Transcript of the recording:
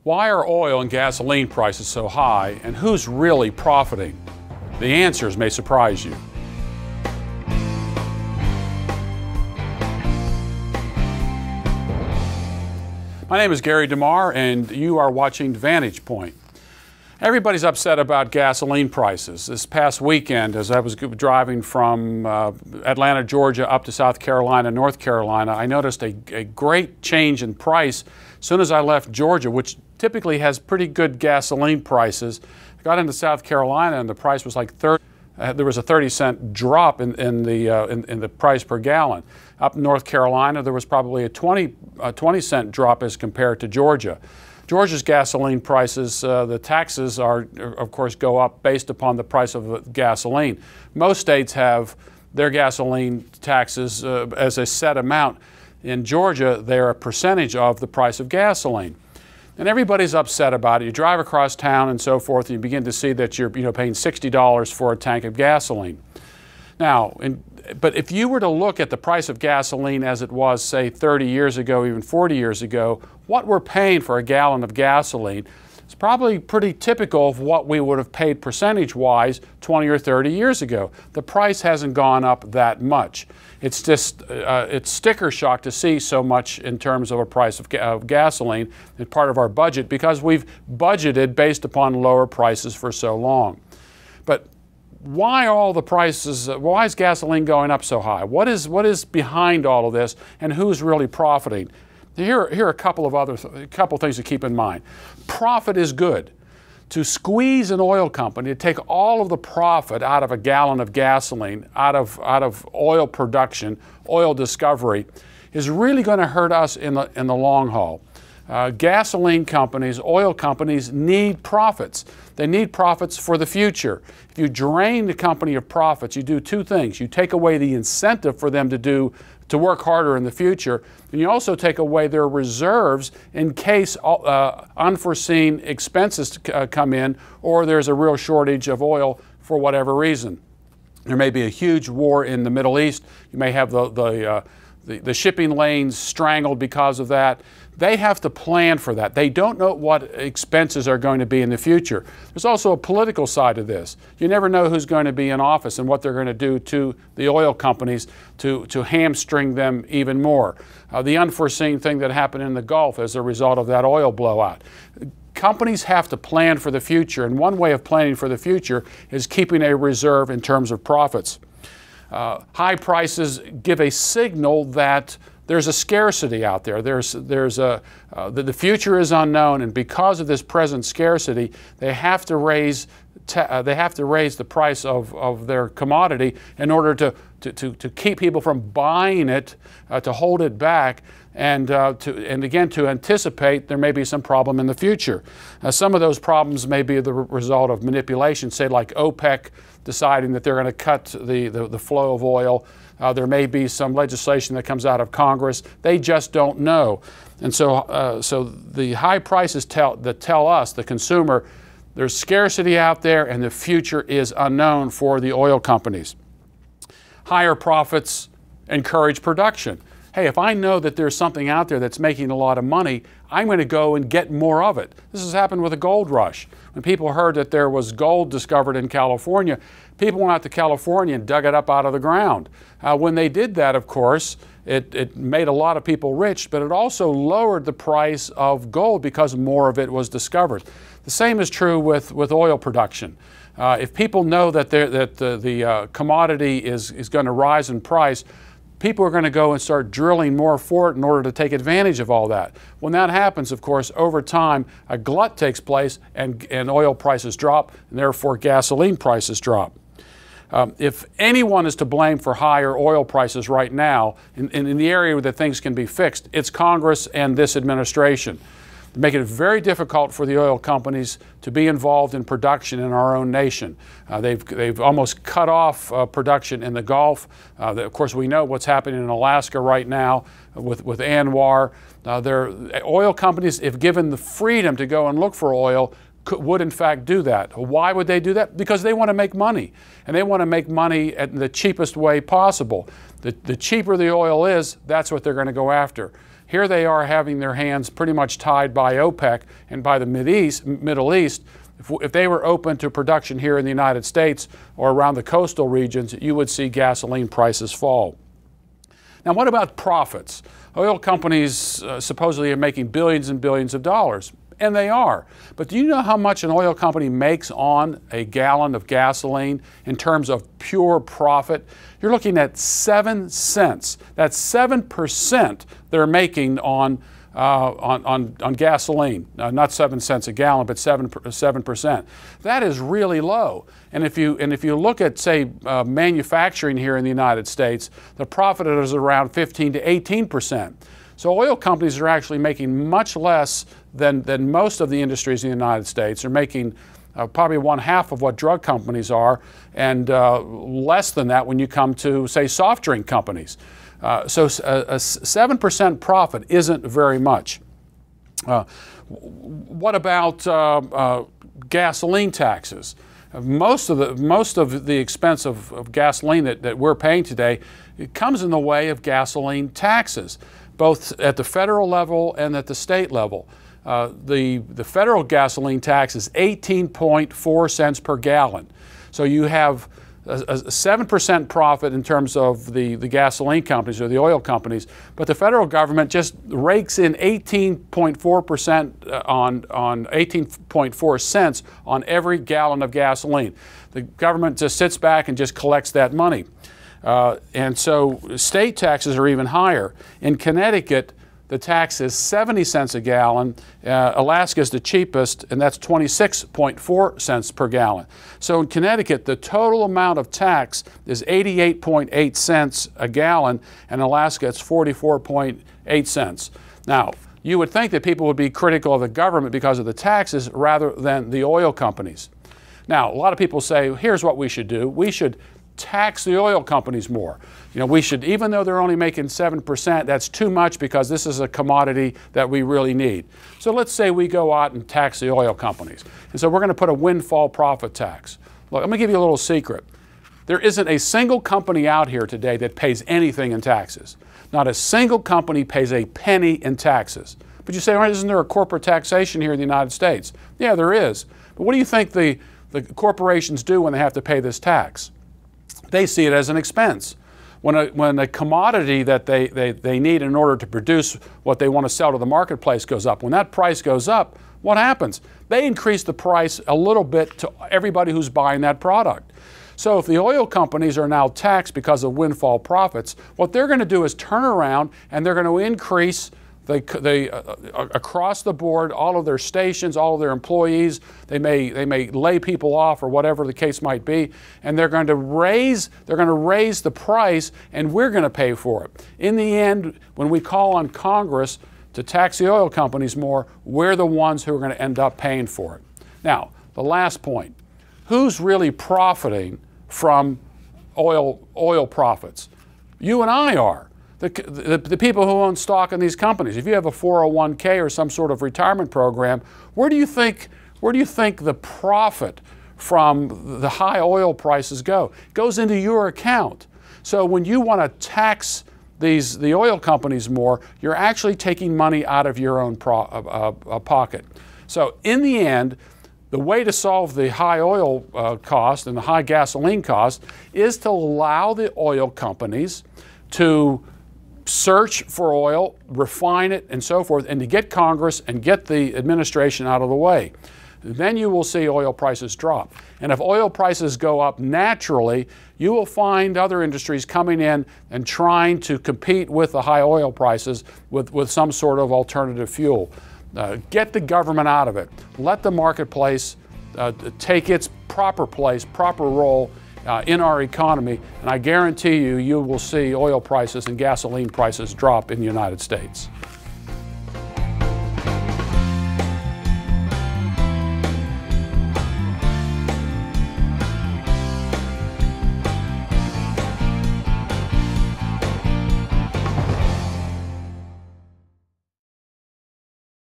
Why are oil and gasoline prices so high, and who's really profiting? The answers may surprise you. My name is Gary DeMar, and you are watching Vantage Point. Everybody's upset about gasoline prices. This past weekend, as I was driving from Atlanta, Georgia, up to South Carolina, North Carolina, I noticed a great change in price as soon as I left Georgia, which typically has pretty good gasoline prices. I got into South Carolina, and the price was like there was a 30-cent drop in the price per gallon. Up in North Carolina, there was probably a 20-cent drop as compared to Georgia. Georgia's gasoline prices, the taxes are, of course, go up based upon the price of gasoline. Most states have their gasoline taxes as a set amount. In Georgia, they're a percentage of the price of gasoline. And everybody's upset about it. You drive across town and so forth, and you begin to see that you're paying $60 for a tank of gasoline. Now, but if you were to look at the price of gasoline as it was, say, 30 years ago, even 40 years ago, what we're paying for a gallon of gasoline is probably pretty typical of what we would have paid percentage-wise 20 or 30 years ago. The price hasn't gone up that much. It's just, it's sticker shock to see so much in terms of a price of gasoline as part of our budget, because we've budgeted based upon lower prices for so long. But why all the prices, why is gasoline going up so high? What is behind all of this, and who's really profiting? Here are a couple of things to keep in mind. Profit is good. To squeeze an oil company, to take all of the profit out of a gallon of gasoline, out of oil production, oil discovery, is really going to hurt us in the long haul. Gasoline companies, oil companies need profits. They need profits for the future. If you drain the company of profits, you do two things. You take away the incentive for them to work harder in the future, and you also take away their reserves in case unforeseen expenses come in, or there's a real shortage of oil for whatever reason. There may be a huge war in the Middle East. You may have the shipping lanes strangled because of that. They have to plan for that. They don't know what expenses are going to be in the future. There's also a political side of this. You never know who's going to be in office and what they're going to do to the oil companies to hamstring them even more. The unforeseen thing that happened in the Gulf as a result of that oil blowout. Companies have to plan for the future, and one way of planning for the future is keeping a reserve in terms of profits. High prices give a signal that there's a scarcity out there. The future is unknown, and because of this present scarcity, they have to raise the price of their commodity in order to keep people from buying it, to hold it back, and again to anticipate there may be some problem in the future. Some of those problems may be the result of manipulation, say like OPEC deciding that they're going to cut the flow of oil. There may be some legislation that comes out of Congress. They just don't know. And so the high prices tell us, the consumer, there's scarcity out there and the future is unknown for the oil companies. Higher profits encourage production. Hey, if I know that there's something out there that's making a lot of money, I'm going to go and get more of it. This has happened with the gold rush. When people heard that there was gold discovered in California, people went out to California and dug it up out of the ground. When they did that, of course, it made a lot of people rich, but it also lowered the price of gold because more of it was discovered. The same is true with oil production. If people know that the commodity is going to rise in price, people are going to go and start drilling more for it in order to take advantage of all that. When that happens, of course, over time, a glut takes place and oil prices drop, and therefore gasoline prices drop. If anyone is to blame for higher oil prices right now, in the area that things can be fixed, it's Congress and this administration. They make it very difficult for the oil companies to be involved in production in our own nation. They've almost cut off production in the Gulf. Of course, we know what's happening in Alaska right now with ANWR. Oil companies, if given the freedom to go and look for oil, would in fact do that. Why would they do that? Because they want to make money, and they want to make money at the cheapest way possible. The cheaper the oil is, that's what they're going to go after. Here they are having their hands pretty much tied by OPEC and by the Middle East. If they were open to production here in the United States or around the coastal regions, you would see gasoline prices fall. Now, what about profits? Oil companies supposedly are making billions and billions of dollars, and they are. But do you know how much an oil company makes on a gallon of gasoline in terms of pure profit? You're looking at 7 cents. That's 7% they're making on gasoline. Not 7 cents a gallon, but 7%. That is really low. And if you look at, say, manufacturing here in the United States, the profit is around 15 to 18%. So oil companies are actually making much less than most of the industries in the United States. They're making probably 1/2 of what drug companies are, and less than that when you come to, say, soft drink companies. So a 7% profit isn't very much. What about gasoline taxes? Most of the expense of gasoline that we're paying today, it comes in the way of gasoline taxes, both at the federal level and at the state level. The federal gasoline tax is 18.4 cents per gallon. So you have a 7% profit in terms of the gasoline companies or the oil companies, but the federal government just rakes in 18.4% on 18.4 cents on every gallon of gasoline. The government just sits back and just collects that money. And so state taxes are even higher. In Connecticut, the tax is 70 cents a gallon. Alaska is the cheapest, and that's 26.4 cents per gallon. So in Connecticut, the total amount of tax is 88.8 cents a gallon, and in Alaska it's 44.8 cents. Now, you would think that people would be critical of the government because of the taxes rather than the oil companies. Now, a lot of people say, here's what we should do. We should tax the oil companies more. You know, we should, even though they're only making 7%, that's too much because this is a commodity that we really need. So let's say we go out and tax the oil companies. And so we're going to put a windfall profit tax. Look, I'm going to give you a little secret. There isn't a single company out here today that pays anything in taxes. Not a single company pays a penny in taxes. But you say, well, isn't there a corporate taxation here in the United States? Yeah, there is. But what do you think the corporations do when they have to pay this tax? They see it as an expense. When a commodity that they need in order to produce what they want to sell to the marketplace goes up, when that price goes up, what happens? They increase the price a little bit to everybody who's buying that product. So if the oil companies are now taxed because of windfall profits, what they're going to do is turn around and they're going to increase across the board, all of their stations, all of their employees. They may lay people off or whatever the case might be, and they're going to raise the price, and we're going to pay for it. In the end, when we call on Congress to tax the oil companies more, we're the ones who are going to end up paying for it. Now, the last point: who's really profiting from oil profits? You and I are. The people who own stock in these companies. If you have a 401k or some sort of retirement program, where do you think the profit from the high oil prices go? It goes into your account. So when you want to tax the oil companies more, you're actually taking money out of your own pocket. So in the end, the way to solve the high oil cost and the high gasoline cost is to allow the oil companies to search for oil, refine it, and so forth, and to get Congress and get the administration out of the way. Then you will see oil prices drop. And if oil prices go up naturally, you will find other industries coming in and trying to compete with the high oil prices with some sort of alternative fuel. Get the government out of it. Let the marketplace take its proper place, proper role in our economy, and I guarantee you will see oil prices and gasoline prices drop in the United States.